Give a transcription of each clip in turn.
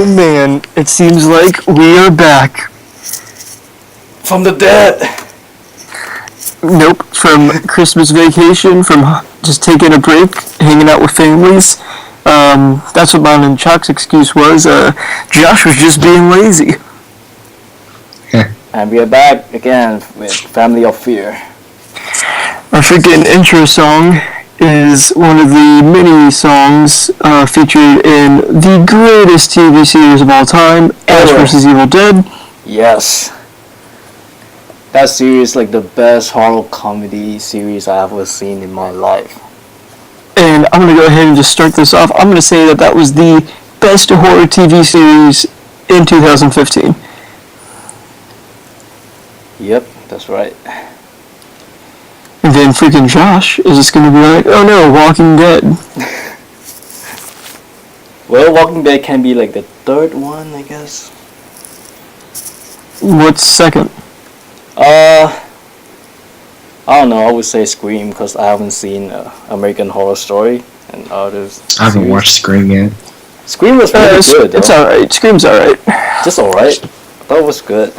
Oh man, it seems like we are back. From the dead! Nope, from Christmas vacation, from just taking a break, hanging out with families. That's what mine and Chok's excuse was. Josh was just being lazy. And we are back again with Family of Fear. Our freaking intro song is one of the mini songs featured in the greatest TV series of all time, Ash vs. Evil Dead. Yes. That series is like the best horror comedy series I have ever seen in my life. And I'm going to go ahead and just start this off. I'm going to say that that was the best horror TV series in 2015. Yep, that's right. And then freaking Josh is just going to be like, oh no, Walking Dead. Well, Walking Dead can be like the third one, I guess. What's second? I don't know, I would say Scream because I haven't seen American Horror Story and others. I haven't watched Scream yet. Scream was pretty good, though. It's alright. Scream's alright. Just alright. I thought it was good.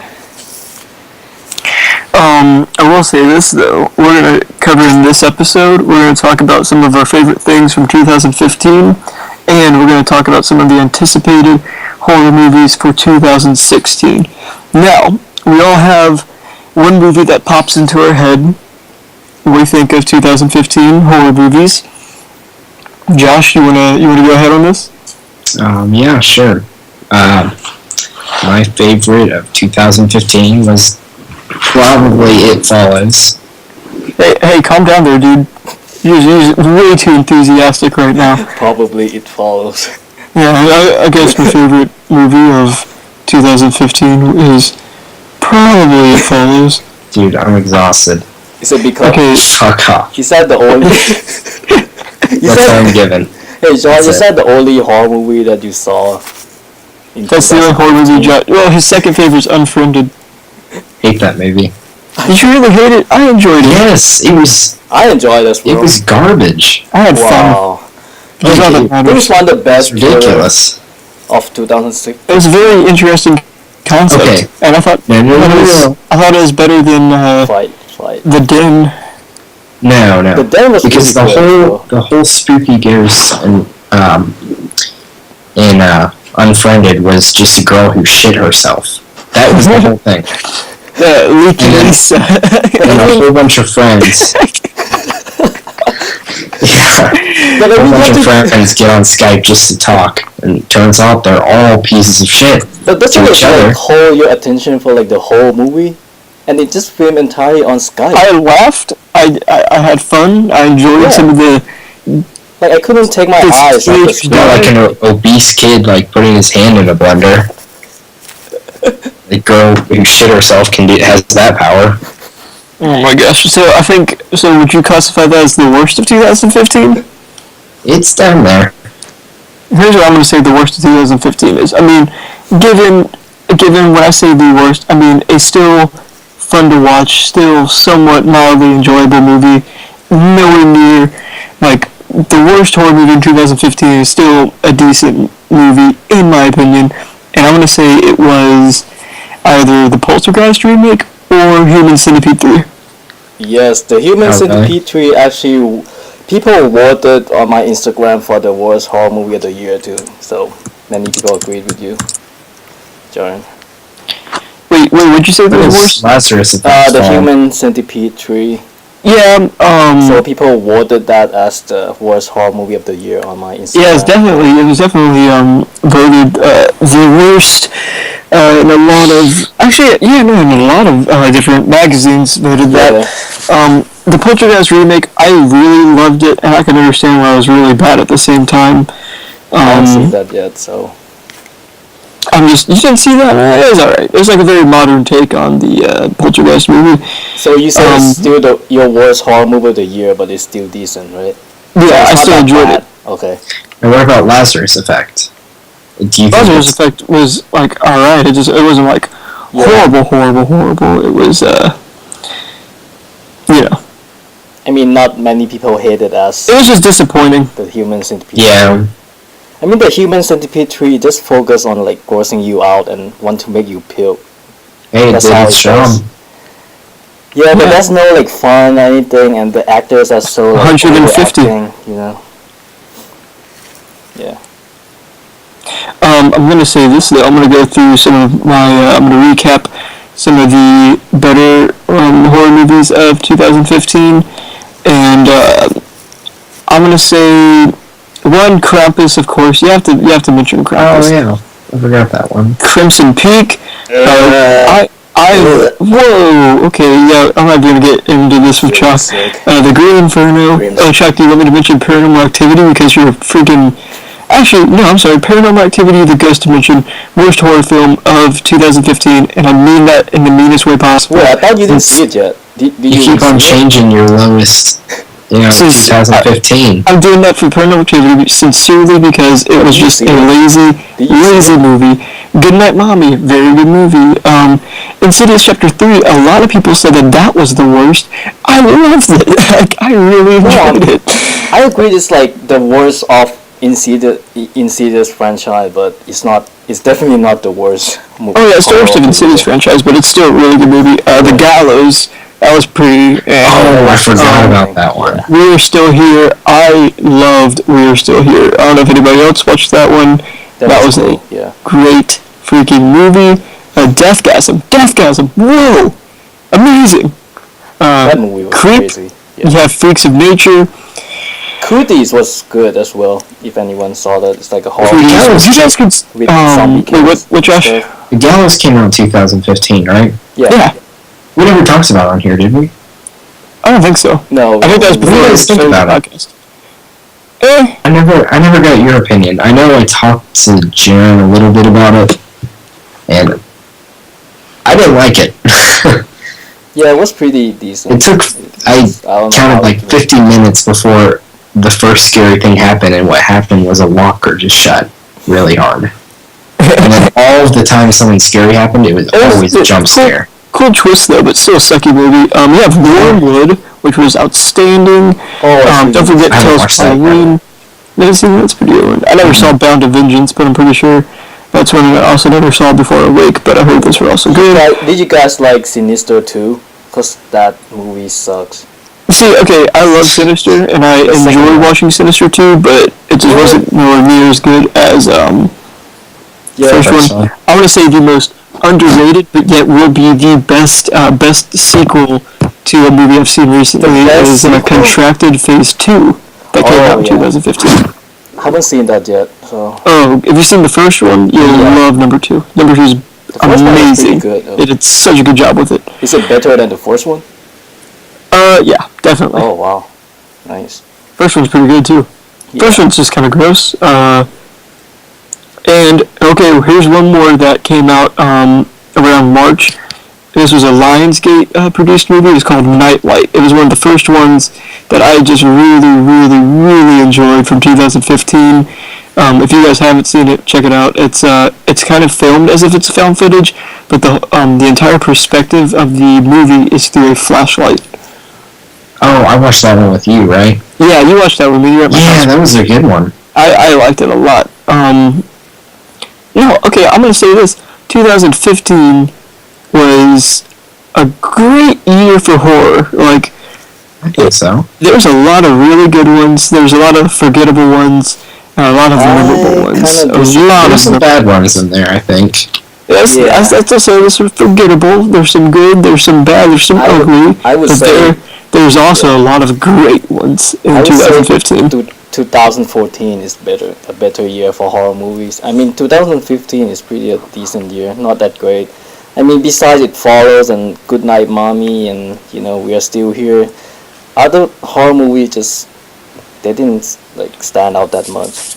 I will say this though, we're going to cover in this episode, we're going to talk about some of our favorite things from 2015, and we're going to talk about some of the anticipated horror movies for 2016. Now, we all have one movie that pops into our head when we think of 2015 horror movies. Josh, you wanna go ahead on this? Yeah, sure. My favorite of 2015 was probably It Follows. Hey, calm down there, dude. You're way too enthusiastic right now. Probably It Follows. Yeah, I guess my favorite movie of 2015 is probably It Follows. Dude, I'm exhausted. Is it because... Okay. Fuck off. You said the only... That's all I'm given. Hey, John, you said the only horror movie that you saw. That's the only horror movie Josh... Well, his second favorite is Unfriended. Hate that movie. Did you really hate it? I enjoyed it. Yes, it was... I enjoyed this, bro. It was garbage. I had fun. It was one of the best ridiculous of 2006. It was a very interesting concept. Okay. And I thought I thought it was better than Fight. The Den. No. The Den was because the whole spooky ghost and Unfriended was just a girl who shit herself. That was the whole thing. Leaky Lisa. And a whole bunch of friends. Yeah. But a bunch of friends get on Skype just to talk, and it turns out they're all pieces of shit. But that's what like hold your attention for like the whole movie, and it just filmed entirely on Skype. I laughed. I had fun. I enjoyed some of the. Like I couldn't take my eyes off the screen. Not like an obese kid like putting his hand in a blender. The girl who shit herself has that power. Oh my gosh! So would you classify that as the worst of 2015? It's down there. Here's what I'm going to say the worst of 2015 is. I mean, given when I say the worst, I mean it's still fun to watch, still somewhat mildly enjoyable movie. Nowhere near like the worst horror movie in 2015 is still a decent movie in my opinion, and I'm going to say it was either the Poltergeist remake or Human Centipede 3. Yes, the Human Centipede 3 actually, people voted on my Instagram for the worst horror movie of the year too. So many people agreed with you, Jaren. Wait, what'd you say that was worst? Lazarus the Human Centipede 3. Yeah, So people voted that as the worst horror movie of the year on my Instagram. Yeah, it was definitely voted the worst in a lot of in a lot of different magazines voted that. The Poltergeist remake, I really loved it, and I can understand why it was really bad at the same time. I haven't seen that yet, so. You didn't see that? It was alright. It was like a very modern take on the Poltergeist movie. So you said it's still your worst horror movie of the year, but it's still decent, right? Yeah, I still enjoyed it. Okay. And what about Lazarus Effect? Lazarus Effect was like alright. It wasn't like horrible. It was I mean, not many people hated us. It was just disappointing. The Human Centipede. Yeah. I mean, the Human Centipede 3 just focus on like grossing you out and want to make you puke. Hey, That's how David it Strom. goes. Yeah, but Yeah. there's no like fun or anything, and the actors are so like 150. overacting, you know. Yeah. I'm gonna say this though. I'm gonna go through some of my. I'm gonna recap some of the better horror movies of 2015, and I'm gonna say one, Krampus, of course. You have to mention Krampus. Oh yeah, I forgot that one. Crimson Peak. Whoa. Okay, yeah. I'm not gonna get into this with Chok. The Green Inferno. Oh, Chok, do you want me to mention Paranormal Activity because you're freaking. Actually, no, I'm sorry. Paranormal Activity, the Ghost Dimension, worst horror film of 2015, and I mean that in the meanest way possible. Well, I thought you didn't see it yet. Did You keep on changing your lowest, 2015. I'm doing that for Paranormal Activity sincerely because it was just a lazy movie. Goodnight Mommy, very good movie. Insidious Chapter 3, a lot of people said that was the worst. I loved it. Like, I really enjoyed it. I agree it's like the worst of Insidious franchise, but it's definitely not the worst movie. Oh yeah, it's the worst of Insidious franchise, but it's still a really good movie. The Gallows, that was pretty... I forgot about that one. We Are Still Here, I loved We Are Still Here. I don't know if anybody else watched that one. That was cool. a great freaking movie. Deathgasm, whoa! Amazing! That movie was Creep, crazy. you have Freaks of Nature. Cooties was good as well, if anyone saw that. It's like a horror You guys could... with zombie kills. what Josh? and stuff. The Gallows came out in 2015, right? Yeah. We never talked about it on here, did we? I don't think so. No. I think that was before What do you guys think the about it? podcast. I never got your opinion. I know I talked to Jaren a little bit about it, and I didn't like it. Yeah, it was pretty decent. It took, I don't know counted how like it 50 minutes before the first scary thing happened, and what happened was a locker just shut really hard. And then all of the time something scary happened, it was always a jump scare. Cool twist though, but still a sucky movie. You have Wormwood, which was outstanding. Don't forget I haven't Tales watched of that Halloween. That's pretty good one. I never saw Bound to Vengeance, but I'm pretty sure that's one I also never saw before Awake, but I heard those were also good. Did you guys like Sinister 2? Because that movie sucks. See, okay, I love Sinister, and I enjoy watching Sinister 2, but it just wasn't nowhere near as good as first one. I want to say the most underrated, but yet will be the best sequel to a movie I've seen recently is Contracted Phase 2 that came out in 2015. I haven't seen that yet, so... Oh, if you've seen the first one, you'll love number 2. Number 2 is amazing. Good, it did such a good job with it. Is it better than the first one? Yeah, definitely. Oh, wow. Nice. First one's pretty good, too. Yeah. First one's just kind of gross. And, okay, here's one more that came out around March. This was a Lionsgate produced movie. It was called Nightlight. It was one of the first ones that I just really, really, really enjoyed from 2015. If you guys haven't seen it, check it out. It's kind of filmed as if it's found footage, but the entire perspective of the movie is through a flashlight. Oh, I watched that one with you, right? Yeah, you watched that with me. Yeah, that was a good one. I liked it a lot. Okay, I'm going to say this. 2015 was a great year for horror. Like, I think so. There's a lot of really good ones. There's a lot of forgettable ones. And a lot of memorable ones. There's some bad ones in there, I think. Yes, that's to say there's some forgettable. There's some good. There's some bad. There's some ugly. I would say there's also a lot of great ones in 2015. 2014 is a better year for horror movies. I mean, 2015 is pretty a decent year, not that great. I mean, besides It Follows and Goodnight Mommy and We Are Still Here, other horror movies they didn't like stand out that much.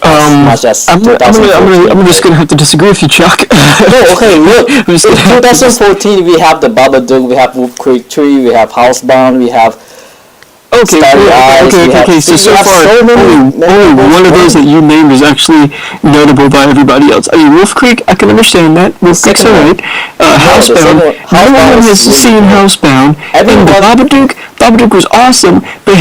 Much as I'm just gonna have to disagree with you, Chok. No, okay, look. In 2014, we have The Babadook, we have Wolf Creek 3, we have Housebound, we have Okay, Starry Eyes. okay. So we have far, so many only one of those that you named is actually notable by everybody else. I mean, Wolf Creek, I can understand that. Wolf Creek's second one. alright. Housebound, the second one- no Housebound one was has really seen good. Housebound. And the Everyone- Babadook was awesome. But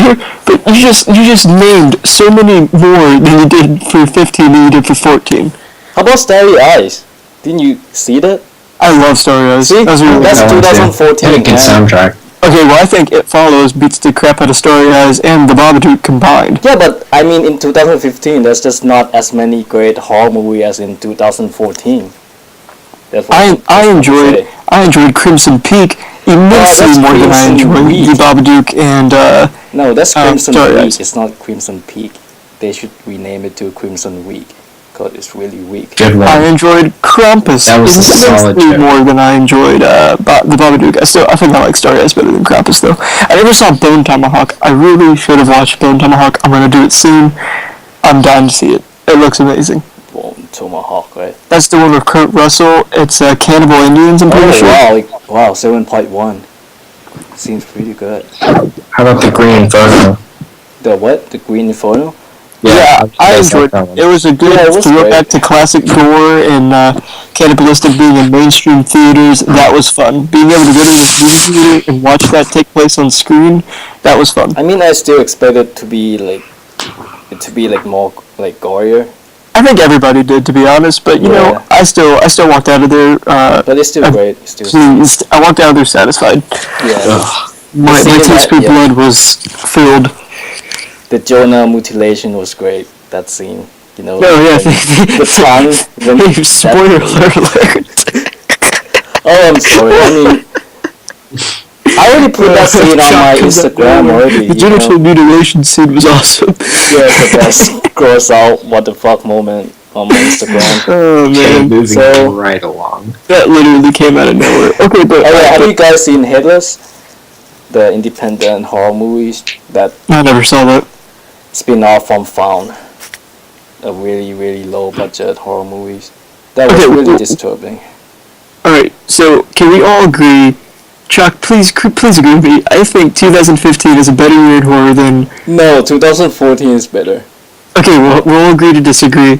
you just named so many more than you did for 15 than you did for 14. How about Starry Eyes? Didn't you see that? I love Starry Eyes. See, That was really that's good. 2014. And a good man. soundtrack. Okay, well, I think It Follows beats the crap out of Starry Eyes and the Babadook combined. Yeah, but I mean, in 2015, there's just not as many great horror movies as in 2014. That's what I'm trying to say. I enjoyed Crimson Peak immensely that's more than I Crimson enjoyed Week. the Babadook and No, that's Crimson Starry Week. Eyes. It's not Crimson Peak. They should rename it to Crimson Week because it's really weak. Good one. I enjoyed Krampus That was a solid immensely choice. more than I enjoyed the Babadook. I think I like Starry Eyes better than Krampus though. I never saw Bone Tomahawk. I really should have watched Bone Tomahawk. I'm gonna do it soon. I'm dying to see it. It looks amazing. Bone Tomahawk, right? That's the one with Kurt Russell. It's Cannibal Indians, I'm pretty Oh sure. wow, wow, 7.1. Seems pretty good. How about the Green Inferno? The what? The Green Inferno? Yeah, I enjoyed that it. one. It was a good Yeah, it was throwback great. to classic gore and cannibalistic being in mainstream theaters. That was fun. Being able to go to this movie theater and watch that take place on screen, that was fun. I mean, I still expect it to be like more like gorier, I think everybody did, to be honest. But you know, Yeah. I still walked out of there. but it's still I'm great. It's still pleased. I walked out of there satisfied. yeah. My scene taste for that- yeah. blood was filled. The Jonah mutilation was great. That scene, you know. Oh yeah, the tongue. when- Hey, spoiler alert. Oh, I'm sorry. I mean, I already put that scene on my Instagram already. The you know? genital mutilation scene was awesome. Yeah, it's the best gross out what the fuck moment on my Instagram. Oh Okay, man, moving so- right along. that literally came out of nowhere. Okay, but Oh yeah, have you guys seen Headless? The independent horror movies that I never saw that. spin-off from Found. A really, really low budget horror movies. That was Okay, really well- disturbing. All right, so can we all agree? Chuck, please agree with me. I think 2015 is a better year in horror than. No, 2014 is better. Okay, we'll all agree to disagree.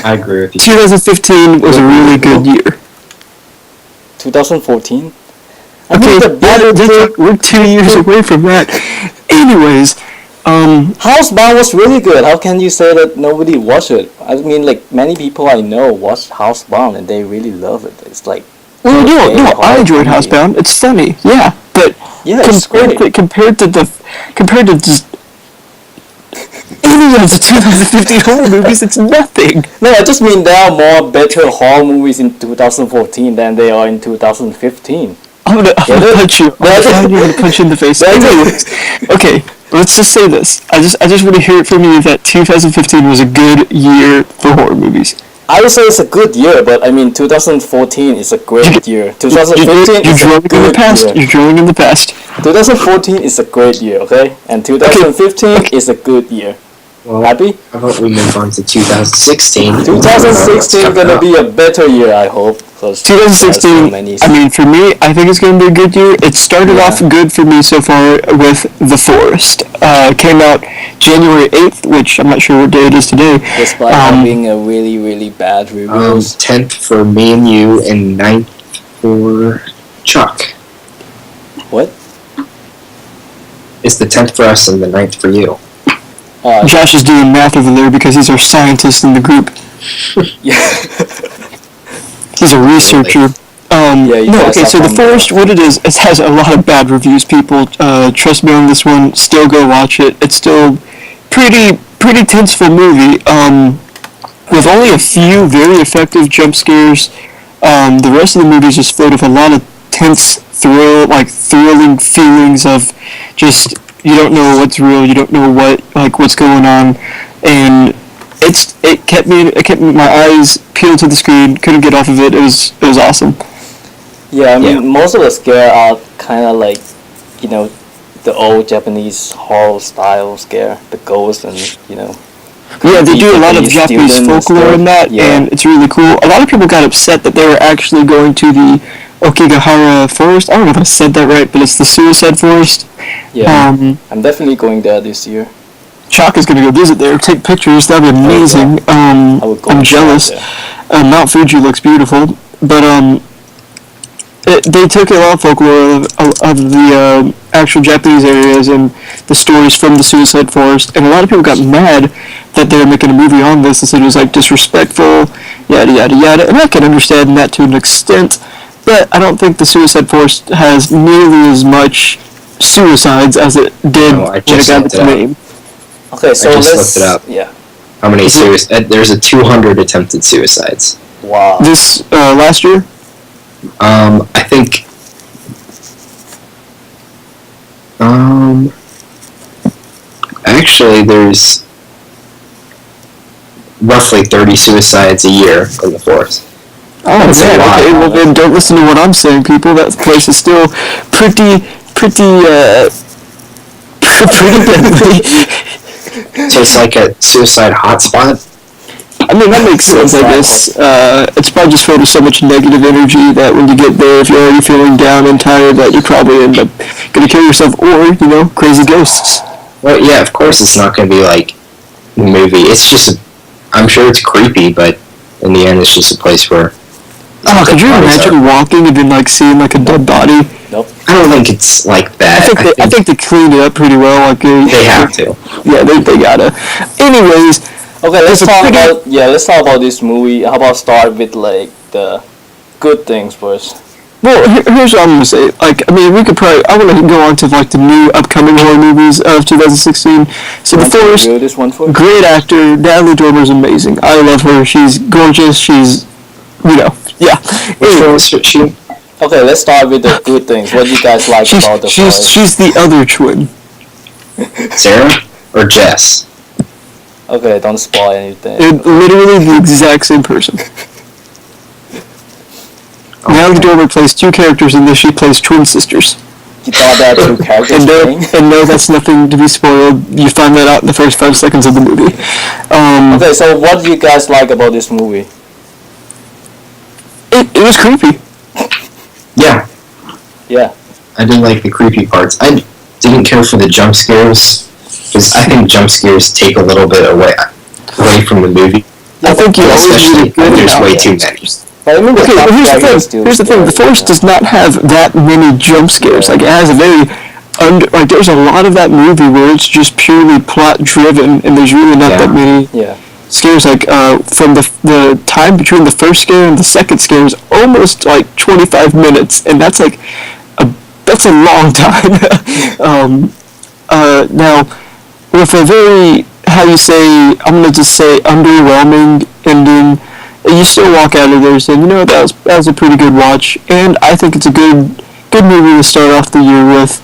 I agree with you. 2015 was a really good year. 2014? I Okay, think the better we're 2 years away from that. Anyways, Housebound was really good. How can you say that nobody watched it? I mean, like, many people I know watched Housebound and they really love it. It's like... well, okay, no, I horror enjoyed movie. Housebound. It's funny, yeah, but Yeah, it's great. compared to just any of the 2015 horror movies, it's nothing. No, I just mean there are more better horror movies in 2014 than they are in 2015. I'm gonna punch you. I'm gonna punch you in the face. Anyways, okay, let's just say this. I just want to hear it from you that 2015 was a good year for horror movies. I would say it's a good year, but I mean 2014 is a great year. 2015 You're is a drawing in the good past. year. You're drawing in the past. 2014 is a great year, okay? And 2015 is a good year. Well, Happy? how about we move on to 2016? 2016 gonna be a better year, I hope. 'cause there's so 2016. many- I mean, for me, I think it's going to be a good year. It started Yeah. off good for me so far with The Forest. Came out January 8th, which I'm not sure what day it is today. despite having a really, really bad reviews. 10th for me and you, and 9th for Chuck. What? It's the 10th for us and the 9th for you. Josh is doing math over there because he's our scientist in the group. Yeah. He's a researcher. Yeah, you No, guys okay, have so The fun Forest, with what it is, it has a lot of bad reviews, people. Trust me on this one. Still go watch it. It's still pretty tenseful movie. With only a few very effective jump scares. The rest of the movie is just filled with a lot of tense thrilling feelings of just, you don't know what's real, you don't know what's going on, and it kept my eyes peeled to the screen, couldn't get off of it. It was awesome. Yeah, I mean, Yeah. most of the scare are kind of like, you know, the old Japanese horror style scare, the ghosts and, you know. Yeah, they do a lot of Japanese student and folklore stuff. in that, Yeah. and it's really cool. A lot of people got upset that they were actually going to the Okigahara Forest. I don't know if I said that right, but it's the Suicide Forest. Yeah, Um, I'm definitely going there this year. Chok is gonna go visit there, take pictures. That'd be amazing. I would go I'm jealous. there. Mount Fuji looks beautiful, but they took a lot of folklore of the actual Japanese areas and the stories from the Suicide Forest, and a lot of people got mad that they were making a movie on this and said it was like disrespectful, yada yada yada. And I can understand that to an extent, but I don't think the Suicide Forest has nearly as much suicides as it did No, I when it just got looked its it up. name. Okay, so I just let's. looked it up. Yeah. How many Is it- there's a 200 attempted suicides. Wow. This last year, I think. Actually, there's roughly 30 suicides a year in the forest. oh That's a man, lot. okay, well then don't listen to what I'm saying, people. That place is still pretty pretty deadly. So it's like a suicide hotspot. I mean, that makes sense, I guess. It's probably just filled with so much negative energy that when you get there, if you're already feeling down and tired, that you probably end up gonna kill yourself, or, crazy ghosts. Well, yeah, of course it's not going to be like a movie. It's just, I'm sure it's creepy, but in the end, it's just a place where. Oh, could you imagine walking and then, seeing, a dead body? Nope. I don't think it's like that. I think they cleaned it up pretty well. they have to. Yeah, they gotta. Anyways, Okay, let's It's a talk pretty- about let's talk about this movie. How about start with the good things first? well, here's what I'm gonna say. We could probably. I want to go on to the new upcoming horror movies of 2016. So the Want to Forest, review this one first? great actor. Natalie Dormer's amazing. I love her. She's gorgeous. She's, yeah. Which one was she? Okay, let's start with the good things. What do you guys like about the Forest? She's the other twin. Sarah or Jess? Okay, don't spoil anything. They're literally the exact same person. Natalie Dormer plays two characters in this. She plays twin sisters. You thought that two characters And no, thing? and no, that's nothing to be spoiled. You find that out in the first 5 seconds of the movie. Okay, so what do you guys like about this movie? It was creepy. Yeah, Yeah. I did like the creepy parts. I didn't care for the jump scares because I think jump scares take a little bit away from the movie. I think you always Especially need a good when there's way amount. too many. But I mean, Okay, but here's the thing. The Forest does not have that many jump scares. It has a very there's a lot of that movie where it's just purely plot driven, and there's really not that many Yeah. scares. From the time between the first scare and the second scare is almost 25 minutes, and that's that's a long time. Now, with a very I'm gonna just say underwhelming ending, you still walk out of there saying, that was a pretty good watch, and I think it's a good movie to start off the year with.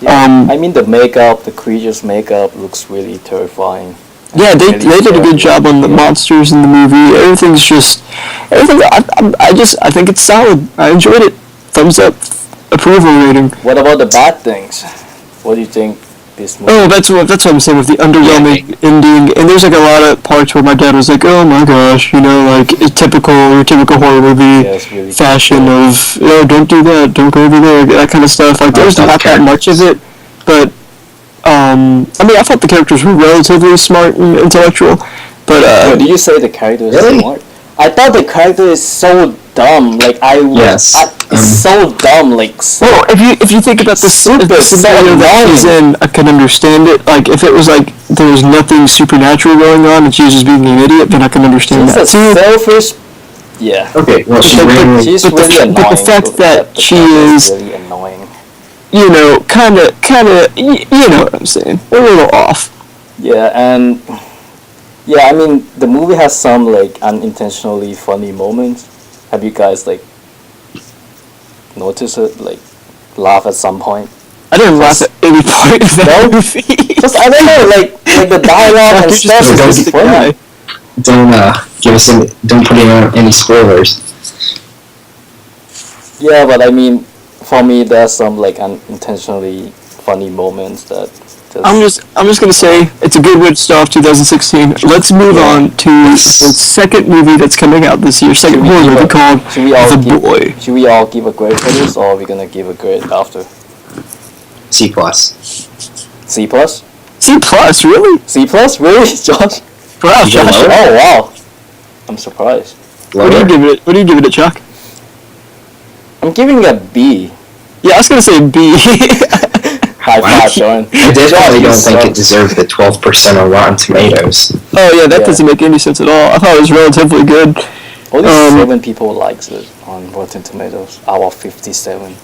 I mean, the makeup, the creatures' makeup looks really terrifying. Yeah, they did a good job on the monsters in the movie. Everything's just everything. I think it's solid. I enjoyed it. Thumbs up, approval rating. What about the bad things? What do you think this movie? Oh, that's what I'm saying with the underwhelming ending. And there's a lot of parts where my dad was like, "Oh my gosh," a typical horror movie Yeah, it's really fashion of, don't do that, don't go over there, that kind of stuff. There's not that much of it, but I thought the characters were relatively smart and intellectual, but Wait, did you say the character is Really? smart? I thought the character is so dumb. Yes. It's so dumb. well, if you think about the scenario that she's in, I can understand it. If it was there was nothing supernatural going on and she was just being an idiot, then I can understand she's that a too. selfish. Yeah. Okay, well, she ran. She's But the really fa- annoying. but the fact that she is is- really annoying. Kind of, you know what I'm saying? A little off. Yeah, and I mean the movie has some unintentionally funny moments. Have you guys noticed it? Laugh at some point? I didn't laugh at any part of that movie. Just I don't know, like the dialogue and You're stuff just a is just sadistic funny. guy. Don't put in any spoilers. Yeah, but I mean, for me, there's some unintentionally funny moments that I'm just gonna say it's a good way to start off 2016. Let's move on to the second movie that's coming out this year. Second horror movie called The Boy. Should we all give a grade for this, or are we gonna give a grade after? C plus. C plus? C plus, really? C plus? Really, Josh? Wow, Josh. Oh wow, I'm surprised. What do you give it? What do you give it, Chok? I'm giving it a B. Yeah, I was gonna say B. High five, Jaren. I definitely don't think it deserved the 12% on Rotten Tomatoes. Oh yeah, that doesn't make any sense at all. I thought it was relatively good. Only 7 people likes it on Rotten Tomatoes out of 57.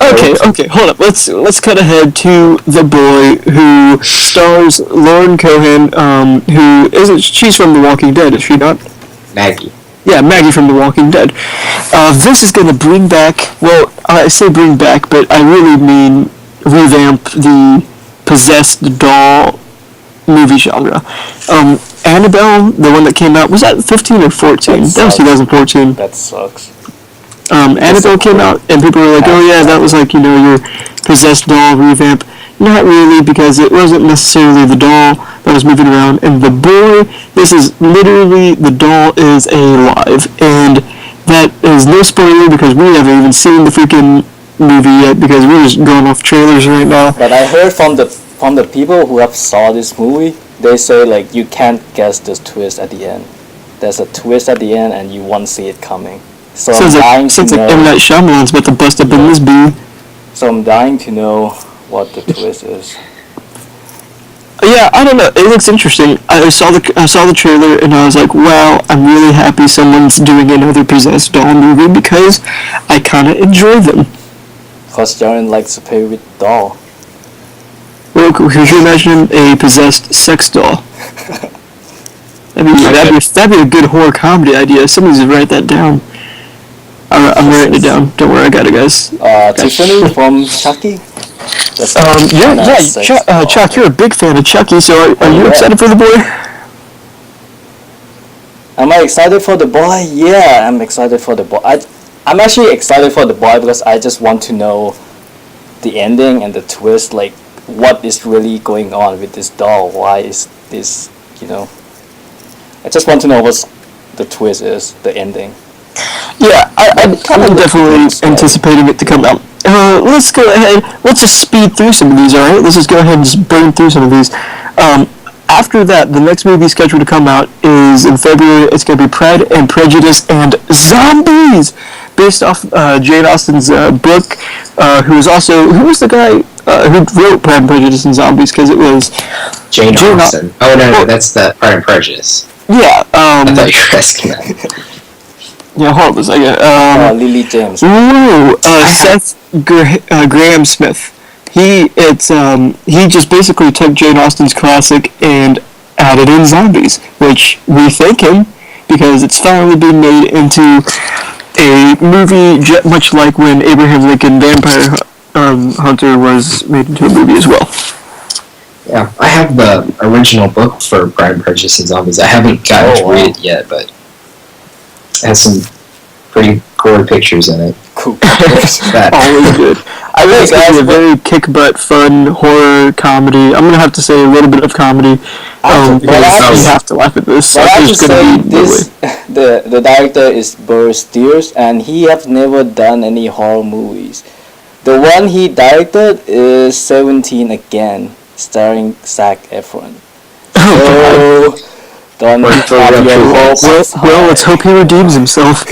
Okay, hold up. Let's cut ahead to The Boy, who stars Lauren Cohan, who isn't. She's from The Walking Dead, is she not? Maggie. Yeah, Maggie from The Walking Dead. This is going to bring back. Well, I say bring back, but I really mean revamp the possessed doll movie genre. Annabelle, the one that came out, was that 15 or 14? That was 2014. That sucks. Annabelle came out, and people were like, oh yeah, that was like, your possessed doll revamp. Not really, because it wasn't necessarily the doll that was moving around. And The Boy, this is literally, the doll is alive. And that is no spoiler, because we haven't even seen the freaking movie yet, because we're just going off trailers right now. But I heard from the people who have saw this movie, they say like you can't guess this twist at the end. There's a twist at the end, and you won't see it coming. So Sounds like M. Night Shyamalan's about to bust up in this bee. So I'm dying to know what the twist is. Yeah, I don't know. It looks interesting. I saw the trailer, and I was like, wow, I'm really happy someone's doing another possessed doll movie, because I kind of enjoy them. Because Jaren likes to play with doll. Well, could you imagine a possessed sex doll? That'd be a good horror comedy idea. Somebody's to write that down. I'm writing it down. Don't worry, I got it, guys. Tiffany from Chucky? Chuck, you're a big fan of Chucky, so are you excited for The Boy? Am I excited for The Boy? Yeah, I'm excited for The Boy. I'm actually excited for The Boy because I just want to know the ending and the twist, like what is really going on with this doll. Why is this, I just want to know what the twist is, the ending. Yeah, I'm definitely anticipating it to come out. Let's go ahead. Let's just speed through some of these, alright? Let's just go ahead and just burn through some of these. After that, the next movie scheduled to come out is in February. It's going to be Pride and Prejudice and Zombies, based off Jane Austen's book. Who was the guy who wrote Pride and Prejudice and Zombies? Because it was Jane Austen. No, that's the Pride and Prejudice. Yeah. I thought you were asking that. Yeah, hold on a second. Lily James. Seth Graham Smith. He just basically took Jane Austen's classic and added in zombies, which we thank him, because it's finally been made into a movie, much like when Abraham Lincoln Vampire Hunter was made into a movie as well. Yeah, I have the original book for Pride and Prejudice and Zombies. I haven't gotten to read it yet, but it has some pretty cool pictures in it. Cool. Always good. I think it's going to be a very kick-butt, fun horror comedy. I'm going to have to say a little bit of comedy, because you have to laugh at this. But I have to say, the director is Boris Steers, and he has never done any horror movies. The one he directed is 17 Again, starring Zac Efron. So, don't have your hopes. Well, let's hope he redeems himself.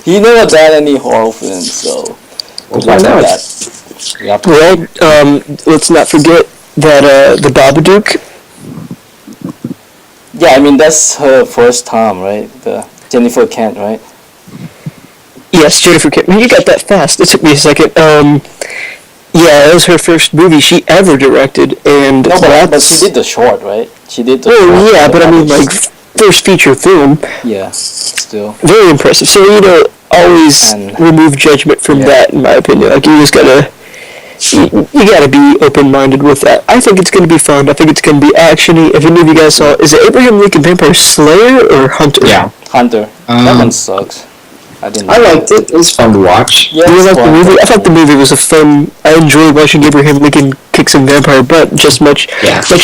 He never done any horror films, so good luck with that. Yep. Well, let's not forget that the Babadook. Yeah, I mean that's her first time, right? The Jennifer Kent, right? Yes, Jennifer Kent. Man, you got that fast. It took me a second. Yeah, it was her first movie she ever directed, and but she did the short, right? She did the. Oh yeah, but I mean like first feature film. Yeah, still. Very impressive. So always remove judgment from that, in my opinion. Like you just gotta. You gotta be open-minded with that. I think it's gonna be fun. I think it's gonna be actiony. If any of you guys saw, is it Abraham Lincoln Vampire Slayer or Hunter? Yeah, Hunter. That one sucks. I didn't. I liked it. It was fun to watch. Yeah, You it's like the fun. movie? I thought the movie was a fun. I enjoyed watching Abraham Lincoln kick some vampire butt just much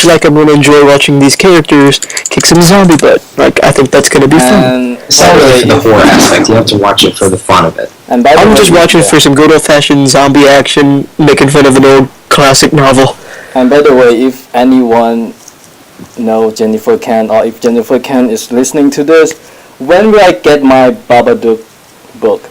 like I'm going to enjoy watching these characters kick some zombie butt. Like I think that's going to be fun. And It's not really for the horror aspect. You have to watch it for the fun of it. And by the I'm way, just watching for some good old-fashioned zombie action, making fun of an old classic novel. And by the way, if anyone know Jennifer Kent, or if Jennifer Kent is listening to this, when will I get my Babadook book?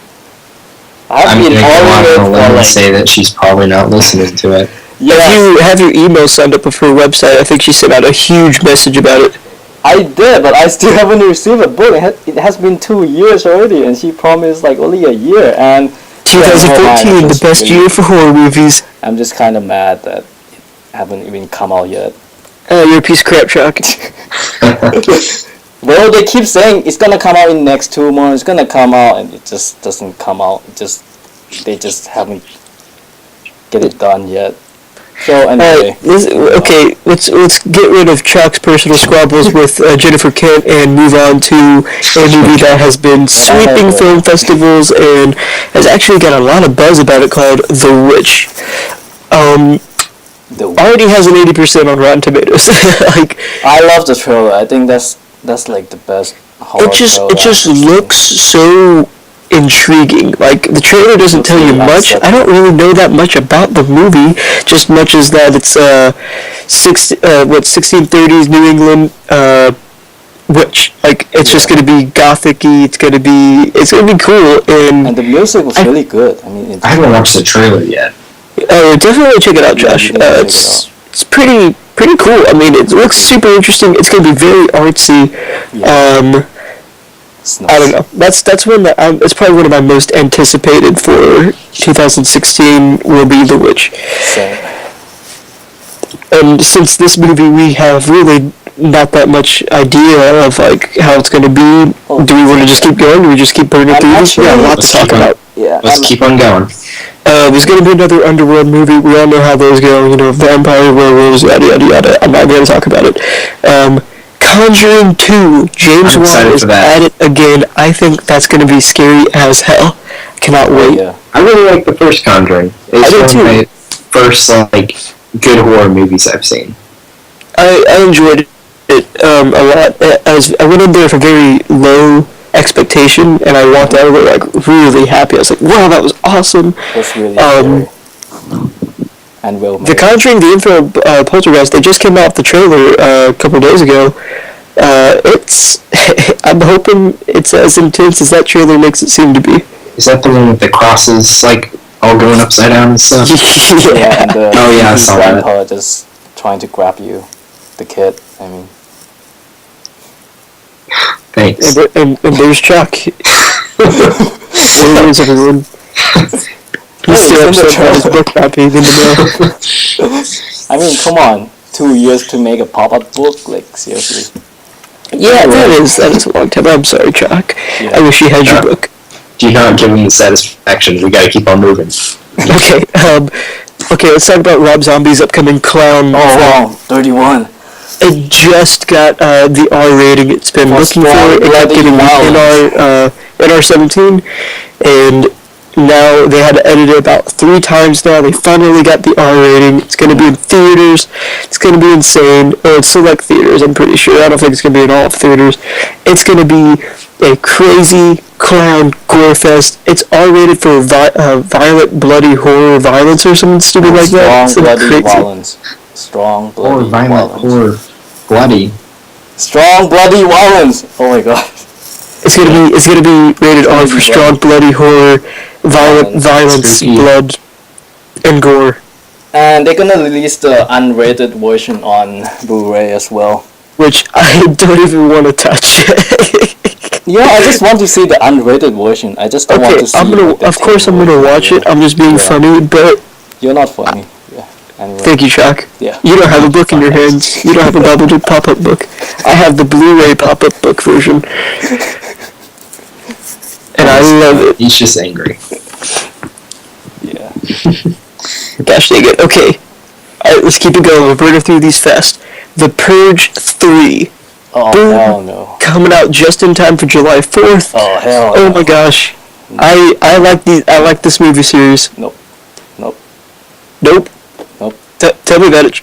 I've I'm been going to go ordering out it on a for limb and like say that she's probably not listening to it. If yes, you have your email signed up with her website, I think she sent out a huge message about it. I did, but I still haven't received a book. It has been 2 years already, and she promised like only a year. And 2014, the best year for horror movies. I'm just kind of mad that it haven't even come out yet. You're a piece of crap, Chok. Well, they keep saying it's gonna come out in next 2 months. It's gonna come out, and it just doesn't come out. They just haven't get it done yet. So anyway, let's get rid of Chok's personal squabbles with Jennifer Kent and move on to a movie that has been sweeping film festivals and has actually got a lot of buzz about it, called The Witch. Already has an 80% on Rotten Tomatoes. Like, I love the trailer. I think that's like the best horror trailer. it just looks so intriguing. Like, the trailer doesn't tell you much. I don't really know that much about the movie, just much as that it's 1630s New England witch. Like, it's just gonna be gothic-y. It's gonna be cool. And the music was really good. I mean, I haven't watched the trailer yet. Definitely check it out, Josh. It's pretty cool. I mean, it looks super interesting. It's gonna be very artsy. It's nice. I don't know. That's one that it's probably one of my most anticipated for 2016 will be The Witch. Same. And since this movie, we have really not that much idea of like how it's gonna be. Do we want to just keep going? Do we just keep burning through this? Yeah, a lot to talk about. Yeah. Let's keep on going. There's going to be another Underworld movie. We all know how those go. You know, vampire, werewolves, yada, yada, yada. I'm not going to talk about it. Conjuring 2. James Wan is at it again. I think that's going to be scary as hell. Cannot wait. Yeah. I really like the first Conjuring. It's one of my first, good horror movies I've seen. I enjoyed it a lot. I went in there with a very low expectation, and I walked out of it like really happy. I was like, wow, that was awesome. That's really scary. And well made. The Conjuring, the Infernal Poltergeist, they just came out with the trailer a couple days ago. I'm hoping it's as intense as that trailer makes it seem to be. Is that the one with the crosses, all going upside down and stuff? Yeah, and I saw that. grandpa just trying to grab you, the kid. I mean, Thanks. And there's Chok. There is everyone. He's still upset about his book not being in the mail. I mean, come on, 2 years to make a pop-up book, seriously. Yeah, that is a long time. I'm sorry, Chok. Yeah. I wish you had your book. Do not give him the satisfaction. We gotta keep on moving. Okay, let's talk about Rob Zombie's upcoming Clown. Oh, wow, 31. It just got the R rating it's been looking for. It kept getting NR17, and now they had to edit it about 3 times now. They finally got the R rating. It's going to be in theaters. It's going to be insane. Or it's select theaters, I'm pretty sure. I don't think it's going to be in all theaters. It's going to be a crazy clown gore fest. It's R rated for violent, bloody horror violence or something stupid like that. Strong, bloody violence. Strong, bloody violent, violence. bloody. Strong, bloody violence. Oh my god. It's gonna be rated R for strong, bloody horror, violence, Spooky. blood, and gore. And they're gonna release the unrated version on Blu-ray as well. Which I don't even want to touch. Yeah, I just want to see the unrated version. I just don't want to see. I'm gonna watch it. I'm just being funny, but you're not funny. Yeah. Anyway. Thank you, Chok. Yeah. You don't have a book in your hands. You don't have a Babadook pop-up book. I have the Blu-ray pop-up book version. And I love it. He's just angry. Yeah. Gosh dang it. Okay. Alright, let's keep it going. We'll burn through these fast. The Purge 3. Oh, Boom. hell no. Coming out just in time for July 4th. Oh, hell Oh no. my gosh. I like this movie series. Nope. Nope. Nope. Nope. Tell me about it.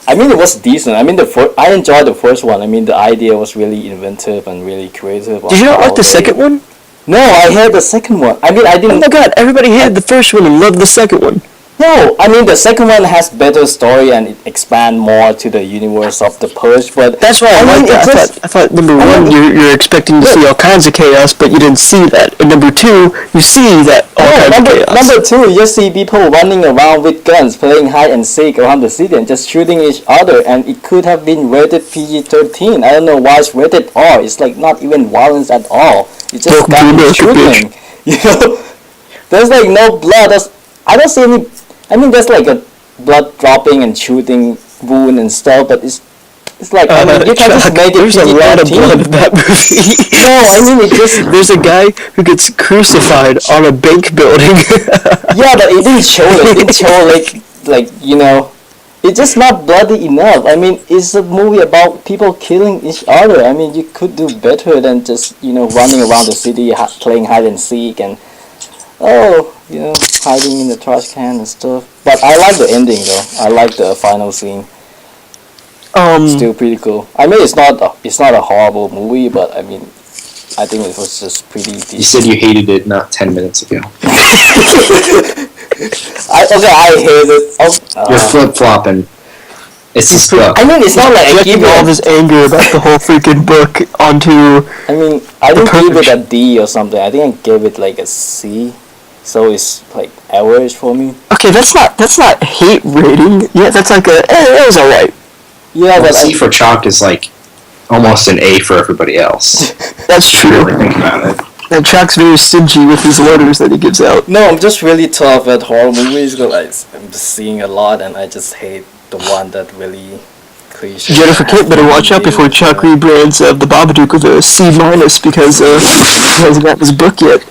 I mean, it was decent. I mean, I enjoyed the first one. I mean, the idea was really inventive and really creative. Did you not like the second one? No, I hated the second one. I mean, I Oh didn't. my god, everybody hated the first one and loved the second one. No, I mean the second one has better story and it expand more to the universe of the Purge. But That's why I mean, like that. it just- I thought number I one, mean, you're expecting to see all kinds of chaos, but you didn't see that. And number two, you see that all kinds of chaos. Number two, you see people running around with guns, playing hide and seek around the city and just shooting each other, and it could have been rated PG-13. I don't know why it's rated R. It's like not even violence at all. It's just Welcome to guns America, shooting. You know, there's like no blood. I don't see any. I mean, there's like a blood dropping and shooting wound and stuff, but it's like I mean, you can just Chuck, make it there's a lot of blood in PG-13. that movie. No, I mean it just. There's a guy who gets crucified on a bank building. Yeah, but it didn't show it. It didn't show like you know, it's just not bloody enough. I mean, it's a movie about people killing each other. I mean, you could do better than just running around the city playing hide and seek and hiding in the trash can and stuff. But I like the ending though. I like the final scene. Still pretty cool. I mean, it's not a horrible movie, but I mean, I think it was just pretty decent. You said you hated it not 10 minutes ago. I hate it. You're flip-flopping. It's this book. I mean, it's not like I give Projecting all it. this anger about the whole freaking book onto. I mean, I didn't give purge. it a D or something. I think I gave it like a C. So it's like average for me. Okay, that's not hate rating. Yeah, that's like it was alright. Yeah, Well, but C for Chok is like almost an A for everybody else. That's If you true. really think about it. And Chuck's very stingy with his letters that he gives out. no, I'm just really tough at horror movies because I'm just seeing a lot and I just hate the one that really cliche. Jennifer Kent better watch out before Chuck rebrands the Babadook with a C minus because he hasn't got his book yet.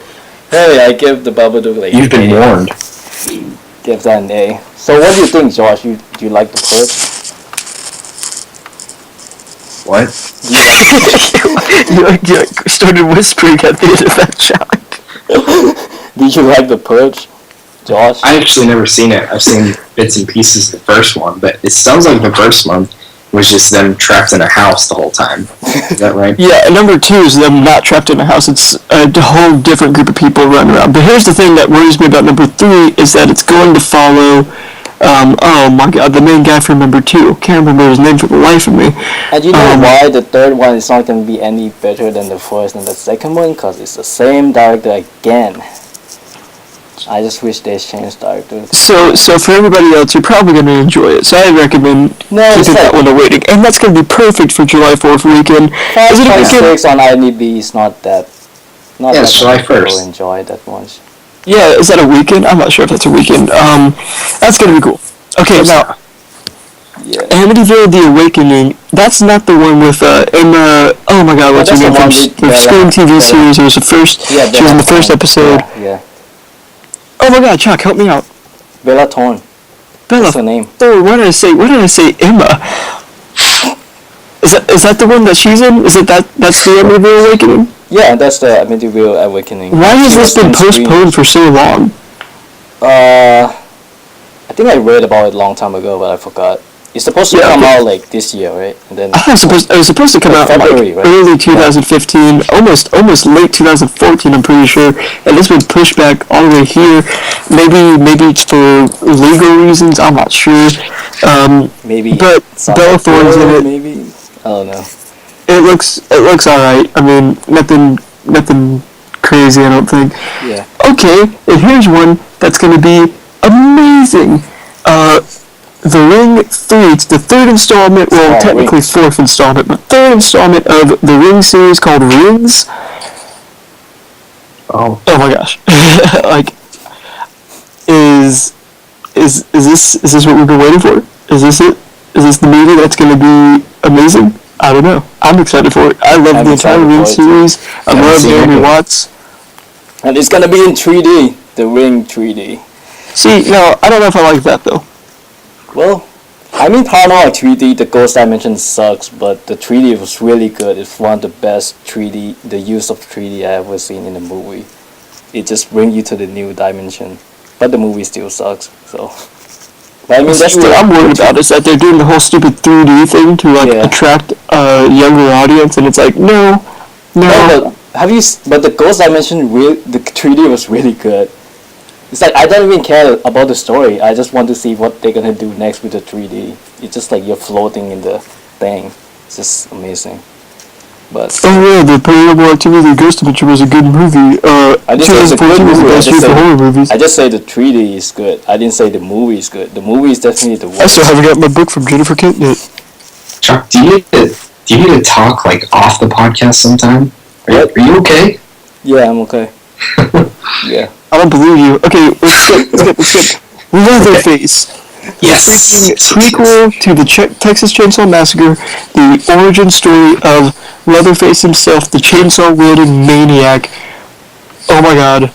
Hey, I give the Babadook like You've been an A. warned. Give that an A. So what do you think, Josh? Do you like the Purge? What? you started whispering at the end of that shot. Did you like the Purge, Josh? I actually never seen it. I've seen bits and pieces of the first one, but it sounds like the first one was just them trapped in a house the whole time. Is that right? Yeah, and number two is them not trapped in a house. It's a whole different group of people running around. But here's the thing that worries me about number three is that it's going to follow. Oh my god, the main guy from number two. Can't remember his name for the life of me. And you know why the third one is not going to be any better than the first and the second one? Because it's the same director again. I just wish they changed directors. So for everybody else, you're probably going to enjoy it. So I recommend it's keeping that like one awaiting. And that's going to be perfect for July 4th weekend. Is it a weekend? 5.6 on IMDb is not that. Not Yeah, that it's July many people 1st. enjoy that much. Yeah, is that a weekend? I'm not sure if that's a weekend. That's going to be cool. Okay, now, Yeah. Amityville: The Awakening. That's not the one with Emma. Oh my God, what's her that's name the from one with the Bella. Scream TV Bella. series? It was the first. Yeah, She was in the first episode. Yeah. Oh my God, Chuck, help me out. Bella Thorne. Bella. That's her name. Oh, why did I say Emma? Is that the one that she's in? Is it that's the Amityville Awakening? Yeah, that's the Amityville Awakening. Why has She this was been in Scream. postponed for so long? I think I read about it a long time ago, but I forgot. It's supposed to Yeah, come okay. out like this year, right? And then I thought it was supposed to come out in February, like right? early 2015, almost late 2014. I'm pretty sure, and it's been pushed back all the way here. Maybe it's for legal reasons. I'm not sure. maybe. But some Bella Thorne's in it. Maybe. I don't know. It looks all right. I mean, nothing crazy. I don't think. Yeah. Okay, and here's one that's going to be amazing. The Ring 3, it's the third installment, well, technically Rings. fourth installment, but third installment of the Ring series called Rings. Oh. Oh my gosh. Like, is this what we've been waiting for? Is this it? Is this the movie that's going to be amazing? I don't know. I'm excited for it. I love I'm the entire excited Ring for it too. series. I Haven't love seen Naomi it. Watts. And it's gonna be in 3D. The Ring 3D. See, no, I don't know if I like that though. Well, I mean, Paranormal 3D, the Ghost Dimension sucks, but the 3D was really good. It's one of the best 3D, the use of 3D I ever seen in a movie. it just brings you to the new dimension. But the movie still sucks. So, but I mean, that's what I'm worried about is that they're doing the whole stupid 3D thing to like attract a younger audience, and it's like no. But But the Ghost Dimension, the 3D was really good. It's like I don't even care about the story. I just want to see what they're gonna do next with the 3D. It's just like you're floating in the thing. It's just amazing. But the Paranormal Activity Ghost Dimension was a good movie. I didn't say it's a good movie. Horror movies. I just say the 3D is good. I didn't say the movie is good. The movie is definitely the worst. I still haven't got my book from Jennifer Kent yet. Chok, do you need to talk like off the podcast sometime? Are you okay? Yeah, I'm okay. Yeah. I don't believe you. Okay, let's skip. Leatherface. Yes. Prequel to the Texas Chainsaw Massacre, the origin story of Leatherface himself, the chainsaw-wielding maniac. Oh my god.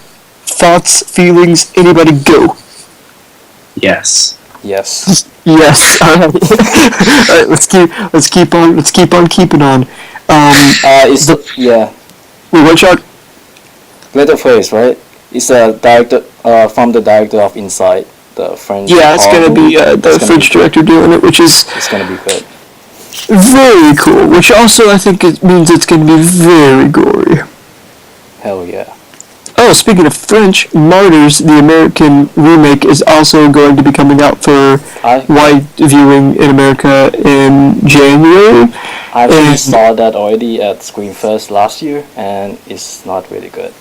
Thoughts, feelings, anybody go. Yes. Yes. Yes. Alright, let's keep on keeping on. Wait, what shot? Leatherface, right? It's a director from the director of Inside, the French. Yeah, it's gonna be the French director doing it, which is it's gonna be good. Very cool. Which also I think it means it's gonna be very gory. Hell yeah. Oh, speaking of French, Martyrs, the American remake, is also going to be coming out for wide viewing in America in January. I actually saw that already at Screenfest last year, and it's not really good.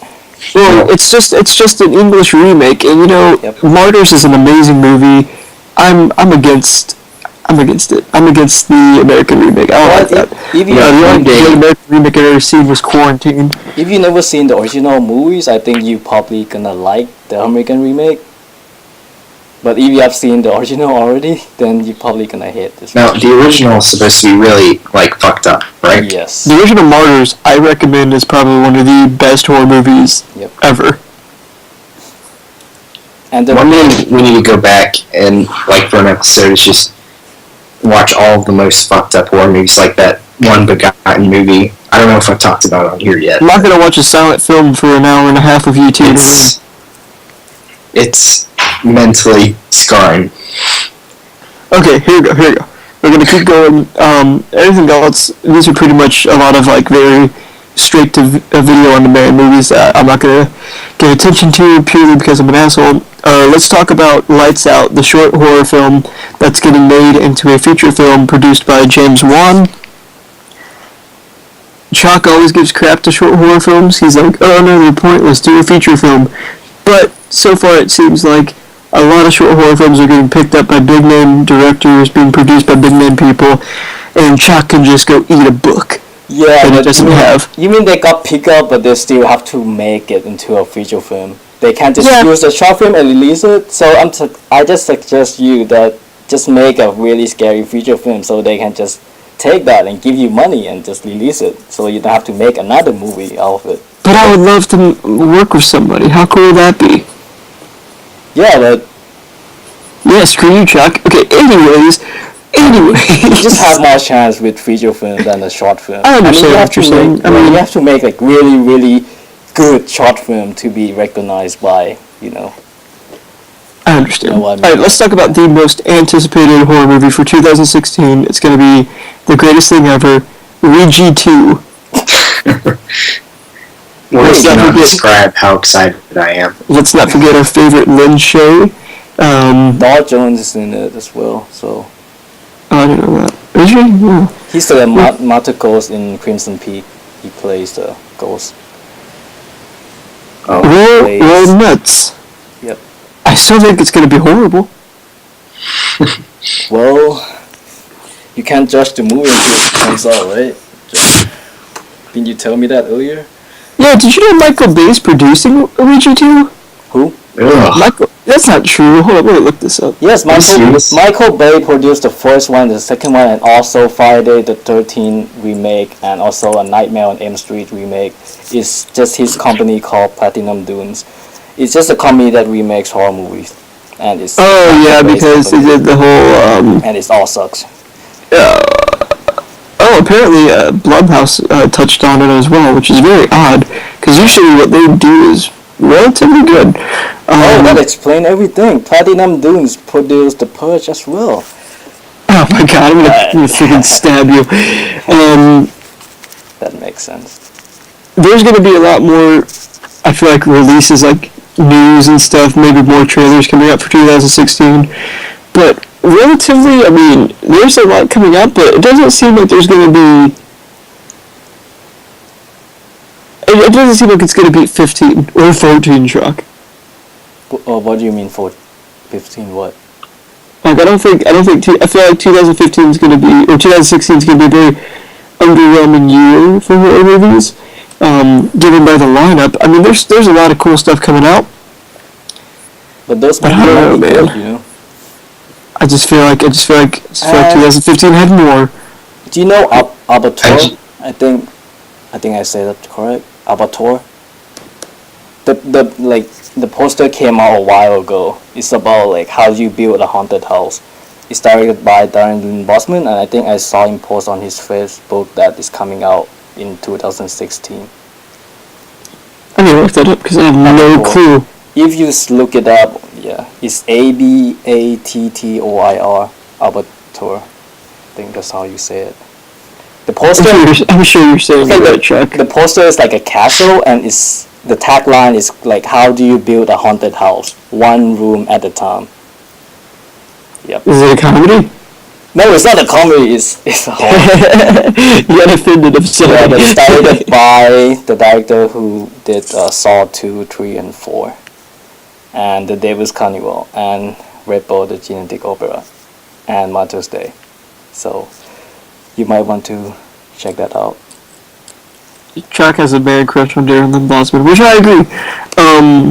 Well, it's just an English remake, and you know, Martyrs is an amazing movie. I'm against it. I'm against the American remake. I don't like that. The only American remake I ever seen was Quarantine. If you never seen the original movies, I think you probably gonna like the American remake. But if you have seen the original already, then you probably gonna hate this. Now, the original is supposed to be really like fucked up, right? Yes. The original Martyrs, I recommend, is probably one of the best horror movies ever. And one thing we need to go back and like for an episode is just watch all of the most fucked up horror movies, like that one Begotten movie. I don't know if I've talked about it on here yet. I'm not gonna watch a silent film for an hour and a half of YouTube. It's mentally scarring. Okay, here we go. We're gonna keep going. Anything else? These are pretty much a lot of like very straight to video on demand movies that I'm not gonna give attention to purely because I'm an asshole. Let's talk about Lights Out, the short horror film that's getting made into a feature film produced by James Wan. Chok always gives crap to short horror films. He's like, oh no, the point was do a feature film. But so far it seems like a lot of short horror films are getting picked up by big name directors, being produced by big name people, and Chok can just go eat a book. Yeah, that but it doesn't have. You mean they got picked up, but they still have to make it into a feature film? They can't just use a short film and release it. So I just suggest you that just make a really scary feature film, so they can just take that and give you money and just release it, so you don't have to make another movie out of it. But I would love to work with somebody. How cool would that be? Yeah, but yeah, screw you, Chok. Okay, anyways. You just have more chance with feature film than a short film. I understand what you're saying. You have to make like really, really good short film to be recognized by, I understand. You know what I mean? Alright, let's talk about the most anticipated horror movie for 2016. It's going to be the greatest thing ever, Ouija 2. Words cannot describe how excited I am. Let's not forget our favorite Lin Shay. Dar Jones is in it as well, so... Oh, I didn't know that. Is he? Yeah. He's the Martyr Ghost in Crimson Peak. He plays the ghost. Roll nuts. Yep. I still think it's going to be horrible. Well, you can't judge the movie until it comes out, right? Didn't you tell me that earlier? Yeah, did you know Michael Bay's producing Ouija 2? Who? Michael, that's not true. Hold on, let me look this up. Yes, Michael Bay produced the first one, the second one, and also Friday the 13th remake, and also a Nightmare on Elm Street remake. It's just his company called Platinum Dunes. It's just a company that remakes horror movies, and it's because they did the whole and it all sucks. Apparently Blumhouse touched on it as well, which is very odd because usually what they do is relatively good. That explains everything. Platinum Dunes produced The Purge as well. Oh my god, I'm gonna freaking stab you. That makes sense. There's gonna be a lot more, I feel like, releases, like news and stuff, maybe more trailers coming out for 2016. But relatively, I mean, there's a lot coming out, but it doesn't seem like there's gonna be. It doesn't seem like it's gonna beat 15 or 14, Chok. What do you mean for 15? What? Like, I feel like 2015 is gonna be, or 2016 is gonna be a very underwhelming year for horror movies. Given by the lineup, I mean, there's a lot of cool stuff coming out. But those But I don't know, man. good, you know. I just feel like 2015 had more. Do you know Abattoir? Actually- I think I said that correct. Abattoir. The poster came out a while ago. It's about like how you build a haunted house. It's directed by Jaren, and I think I saw him post on his Facebook that is coming out in 2016. I need to look that up because I have no clue. If you look it up, yeah, it's Abattoir, Abattoir. I think that's how you say it. The poster. I'm sure you're saying Okay, the right, Chuck. The poster is like a castle, and the tagline is like, "How do you build a haunted house? One room at a time." Yep. Is it a comedy? No, it's not a comedy. It's a horror. You got offended. I'm sorry. Yeah, but started by the director who did Saw 2, 3, and 4, and The Devil's Carnival, and Red Bull, the Genetic Opera, and Martyrs Day. So you might want to check that out. Chuck has a bad crush on Darren Lynn Bousman, which I agree.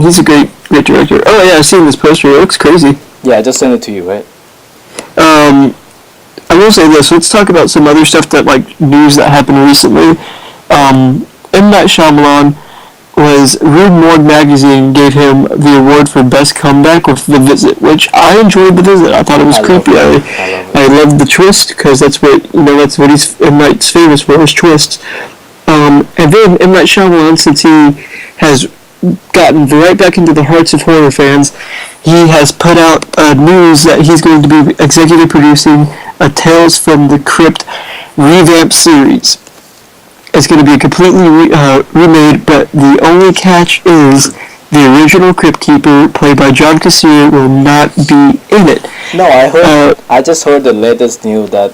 He's a great director. Oh yeah, I've seen this poster. It looks crazy. Yeah, I just sent it to you, right? I will say this. Let's talk about some other stuff that, like, news that happened recently. M. Night Shyamalan was Rude Morgue magazine gave him the award for best comeback with The Visit, which I enjoyed. The Visit. I thought it was creepy. I loved the twist because that's what M. Night's famous for, his twists. And then M. Night Shyamalan, since he has gotten right back into the hearts of horror fans, he has put out news that he's going to be executive producing a Tales from the Crypt revamped series. It's going to be completely remade, but the only catch is the original Crypt Keeper, played by John Cassier, will not be in it. No, I just heard the latest news that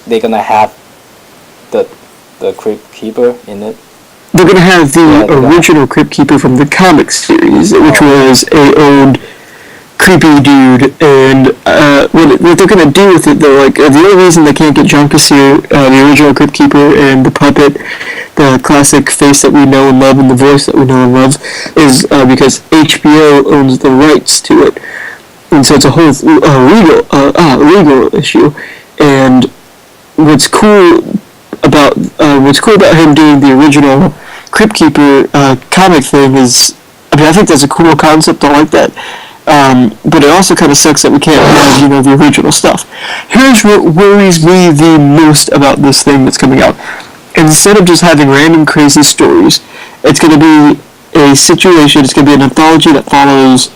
they're gonna have the Crypt Keeper in it. They're going to have the original Crypt Keeper from the comic series, which was a old creepy dude, and what they're going to do with it, though, like, the only reason they can't get John Cassier, the original Crypt Keeper, and the puppet, the classic face that we know and love, and the voice that we know and love, is because HBO owns the rights to it, and so it's a whole legal issue. And what's cool about him doing the original Crypt Keeper comic thing is, I mean, I think that's a cool concept. I like that. But it also kind of sucks that we can't have, the original stuff. Here's what worries me the most about this thing that's coming out. Instead of just having random crazy stories, it's going to be a situation, it's going to be an anthology that follows,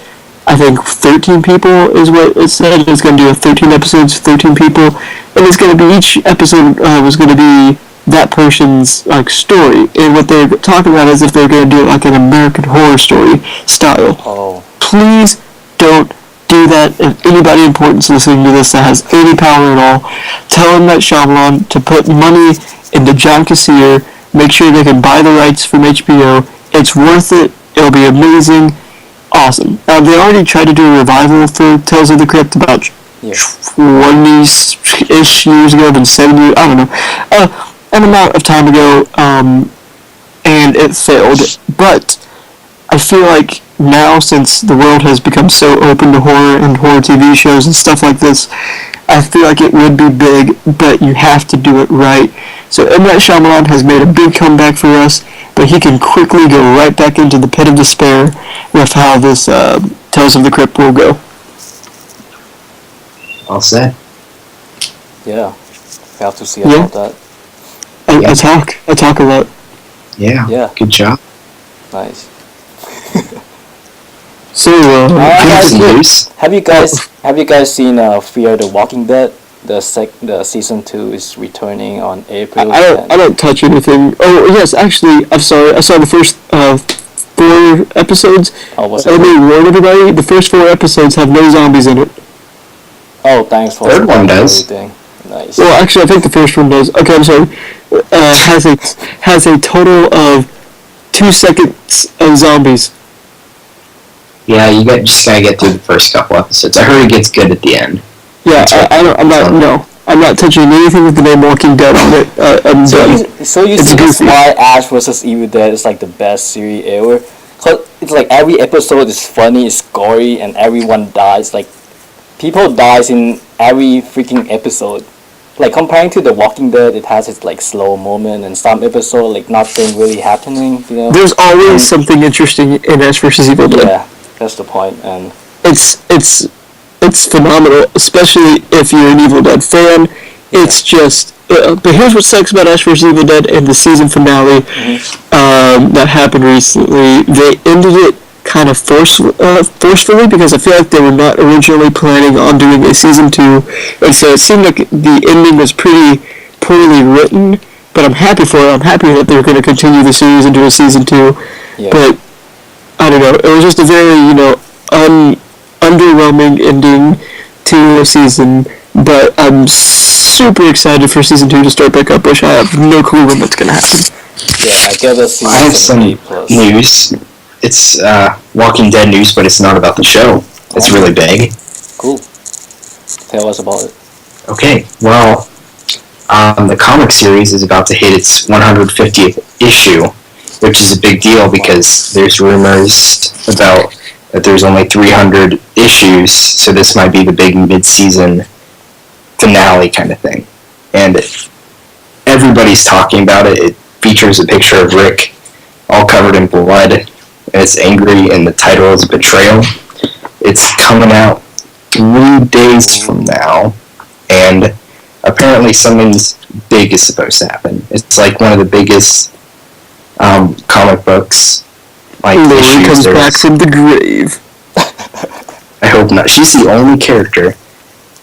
I think, 13 people is what it said. It's going to do 13 episodes, 13 people, and it's going to be, each episode was going to be that person's, like, story. And what they're talking about is if they're going to do it like an American Horror Story style. Oh. Please don't do that. If anybody important listening to this that has any power at all, tell M. Night Shyamalan to put money into John Cassier, make sure they can buy the rights from HBO. It's worth it. It'll be amazing. Awesome. They already tried to do a revival for Tales of the Crypt about 20-ish years ago, then 70, I don't know, an amount of time ago, and it failed. But I feel like now, since the world has become so open to horror and horror TV shows and stuff like this, I feel like it would be big, but you have to do it right. So M. Night Shyamalan has made a big comeback for us, but he can quickly go right back into the pit of despair with how this Tales of the Crypt will go. All set. Yeah, we have to see about that. I talk a lot. Yeah. Yeah. Good job. Nice. So, have, News. have you guys seen Fear the Walking Dead? The season 2 is returning on April. I don't touch anything. Oh yes, actually, I'm sorry. I saw the first 4 episodes. Oh, what's Let it? me warn everybody: the first 4 episodes have no zombies in it. Oh, thanks for Third one does. everything. Nice. Well, actually, I think the first one does. Okay, I'm sorry. Has a total of 2 seconds of zombies. Yeah, just gotta get through the first couple episodes. I heard it gets good at the end. Yeah, I'm not touching anything with the name Walking Dead on it. I'm done. So you It's see that's goofy. why Ash vs Evil Dead is like the best series ever? Cause it's like every episode is funny, it's gory, and everyone dies. Like people dies in every freaking episode. Like comparing to The Walking Dead, it has its like slow moment, and some episode like nothing really happening. You know? There's always something interesting in Ash vs Evil Dead. Yeah, that's the point. And It's phenomenal, especially if you're an Evil Dead fan. It's just. But here's what sucks about Ash vs Evil Dead and the season finale that happened recently. They ended it kind of forcefully because I feel like they were not originally planning on doing a season 2, and so it seemed like the ending was pretty poorly written. But I'm happy for it. I'm happy that they're going to continue the series into a season 2. yeah. But I don't know. It was just a very underwhelming ending to a season. But I'm super excited for season 2 to start back up, which I have no clue when that's going to happen. Yeah, I give us I have some news. It's Walking Dead news, but it's not about the show. It's really big. Cool. Tell us about it. Okay, well, the comic series is about to hit its 150th issue, which is a big deal because there's rumors about that there's only 300 issues, so this might be the big mid-season finale kind of thing. And everybody's talking about it. It features a picture of Rick all covered in blood, and it's angry, and the title is Betrayal. It's coming out 3 days from now, and apparently something big is supposed to happen. It's like one of the biggest comic books. Like Lily issues comes there's- back from the grave. I hope not. She's the only character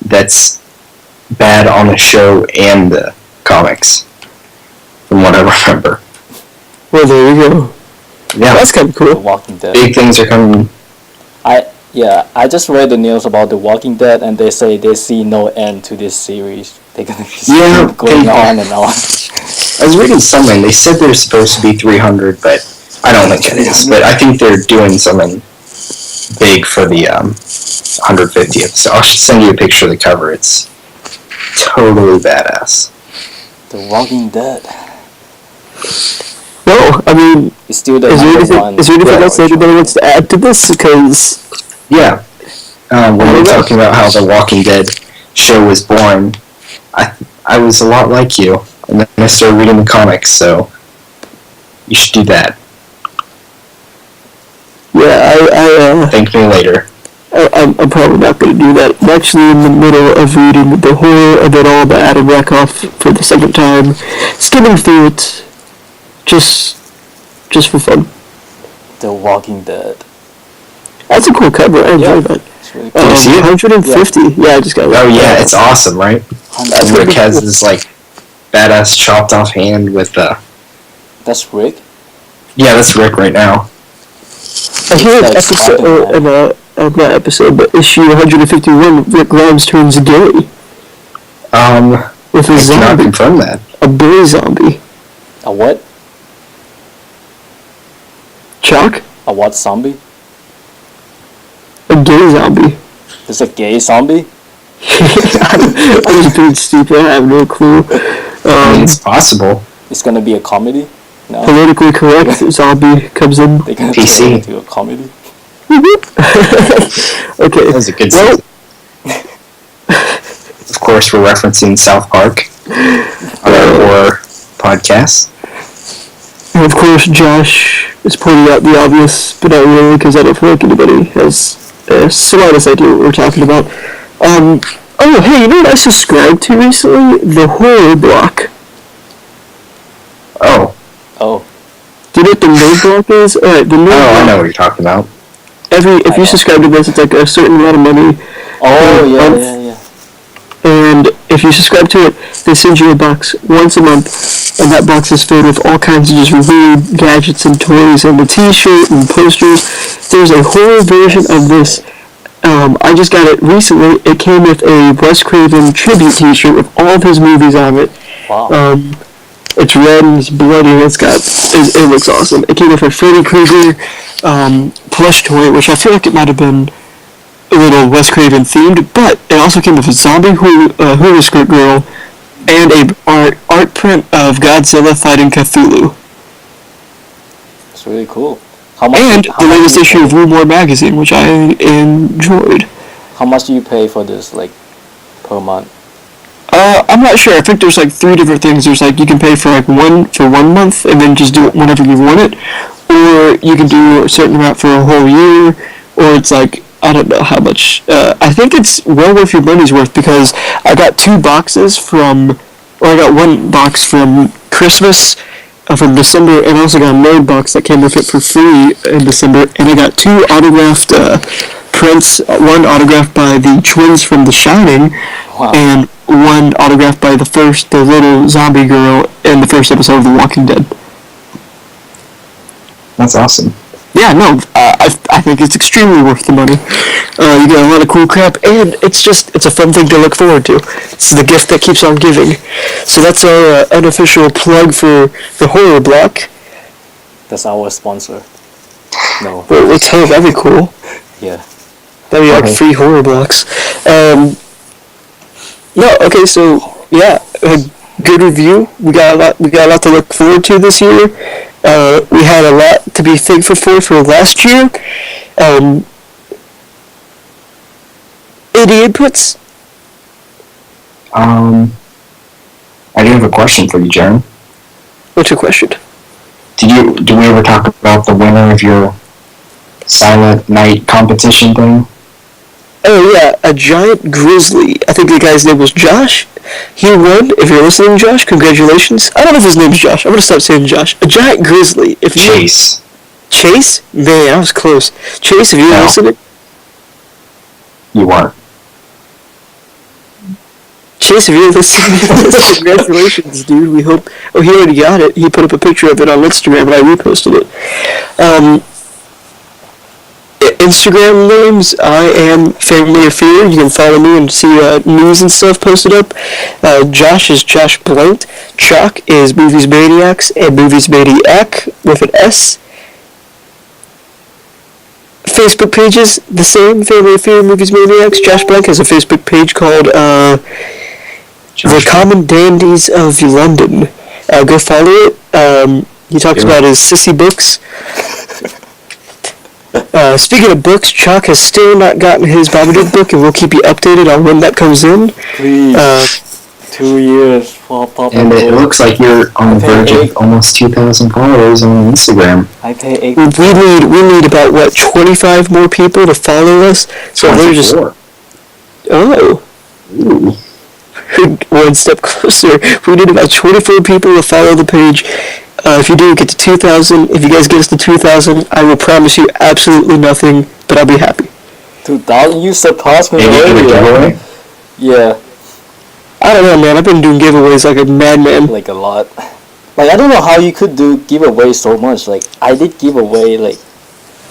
that's bad on the show and the comics, from what I remember. Well, there you go. Yeah, That's kind of The cool. Walking Dead. big things are coming. I just read the news about The Walking Dead, and they say they see no end to this series. They're gonna just Yeah, keep going they- on and on. I was reading something. They said there's supposed to be 300, but I don't think it is. But I think they're doing something big for the 150th. So I'll send you a picture of the cover. It's totally badass. The Walking Dead. No, I mean, It's still the is there number one. anything else that anybody wants to add to this? Because Yeah. When we were talking about how the Walking Dead show was born, I was a lot like you, and then I started reading the comics. So you should do that. yeah, Thank me later. I'm probably not going to do that. I'm actually in the middle of reading The Horror of It All by Adam Rakoff for the second time, skimming through it, just for fun. The Walking Dead. That's a cool cover. I enjoy Yeah. that. It's really Did you see it? 150. Yeah, I just got it. Oh yeah, it's awesome, right? That's Rick has this like badass chopped off hand with That's Rick. yeah, that's Rick right now. I hear an That's episode, fucking not episode, but issue 151, Rick Grimes turns gay with a I cannot zombie, confirm that. a boy zombie. A what? Chok? A what zombie? A gay zombie. There's a gay zombie? I was being stupid, I have no clue. I mean, it's possible. It's gonna be a comedy? No. Politically correct zombie comes in. They're gonna PC. turn it into a comedy? Okay. That was a good Well, season. Of course, we're referencing South Park on our horror podcast. and of course, Josh is pointing out the obvious, but not really, because I don't feel like anybody has the slightest idea what we're talking about. Oh, hey, you know what I subscribed to recently? The Horror Block. Oh, Oh. Do you know what the Nerd Block is? Alright, the Nerd I Block. know what you're talking about. if you subscribe to this, it's like a certain amount of money. Oh, yeah, month. yeah. And if you subscribe to it, they send you a box once a month, and that box is filled with all kinds of just weird gadgets and toys and a T-shirt and posters. There's a horror version of this. I just got it recently. It came with a Wes Craven tribute T-shirt with all of his movies on it. Wow. It's red and it's bloody and it looks awesome. It came with a Freddy Krueger plush toy, which I feel like it might have been a little Wes Craven themed, but it also came with a zombie hula skirt girl and a art print of Godzilla fighting Cthulhu. It's really cool. How much? And the latest issue of Rumor magazine, which I enjoyed. How much do you pay for this, like, per month? I'm not sure. I think there's like 3 different things. There's like you can pay for like 1 month and then just do it whenever you want it, or you can do a certain amount for a whole year, or it's like I don't know how much. I think it's well worth your money's worth because I got 2 boxes I got 1 box from Christmas from December, and I also got another box that came with it for free in December, and I got 2 autographed prints. 1 autographed by the twins from The Shining, Wow. and 1 autographed by the little zombie girl in the first episode of The Walking Dead. That's awesome. Yeah, no, I think it's extremely worth the money. You get a lot of cool crap, and it's a fun thing to look forward to. It's the gift that keeps on giving. So that's our unofficial plug for the horror block. That's our sponsor. No. Well, let's hope that'd be cool. Yeah. That'd be like free horror blocks. No, okay, so yeah, a good review. We got a lot to look forward to this year. We had a lot to be thankful for last year. Any inputs? I do have a question for you, Jaren. What's your question? Did we ever talk about the winner of your Silent Night competition thing? Oh yeah, a giant grizzly. I think the guy's name was Josh. He won. If you're listening, Josh, congratulations. I don't know if his name's Josh. I'm gonna stop saying Josh. A giant grizzly. If you Chase. Chase? Man, I was close. Chase, if you're No. listening, You weren't. Chase, if you're listening, congratulations, dude. We hope. Oh, he already got it. He put up a picture of it on Instagram, and I reposted it. Instagram names, I am Family of Fear. You can follow me and see news and stuff posted up. Josh is Josh Blanked. Chok is Movies Maniacs and Movies Maniac with an S. Facebook pages, the same, Family of Fear, Movies Maniacs. Josh Blank has a Facebook page called The Common Dandies of London. Go follow it. He talks about his sissy books. Speaking of books, Chok has still not gotten his Babadook book, and we'll keep you updated on when that comes in. Please. 2 years for Pop And it looks like you're on the verge of almost 2,000 followers on Instagram. I pay 8. We need about 25 more people to follow us. So they're just 24. oh. Ooh. One step closer. We need about 24 people to follow the page. If you do get to 2,000, if you guys get us to 2,000, I will promise you absolutely nothing, but I'll be happy. 2,000? You surpassed me Maybe you already. can giveaway? Yeah, I don't know, man. I've been doing giveaways like a madman. like a lot. Like, I don't know how you could do giveaway so much. Like, I did give away, like,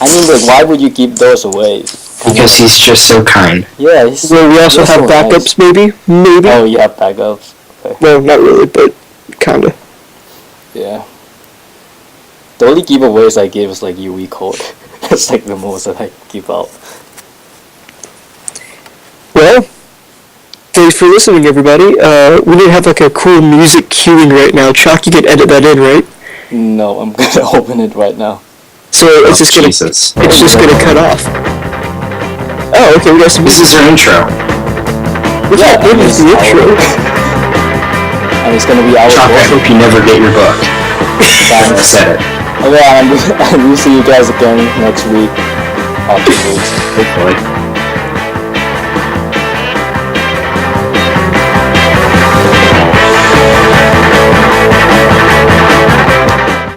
I mean, like, why would you give those away? Because he's just so kind. Yeah, Well, we also you're have so backups, nice. maybe. Oh, you have backups. Okay. Well, not really, but kinda. Yeah. The only giveaways I give is like UE code. That's like the most that I give out. Well, thanks for listening, everybody. We need to have like a cool music cueing right now. Chok, you can edit that in, right? No, I'm gonna open it right now. So it's just gonna Jesus. it's just gonna cut off. Oh, okay. We got some. This is our intro. What's that? It is the intro. And it's gonna be our Chok, I hope you never get your book. I said it. Okay, and we'll see you guys again next week. Afterwards. Hopefully.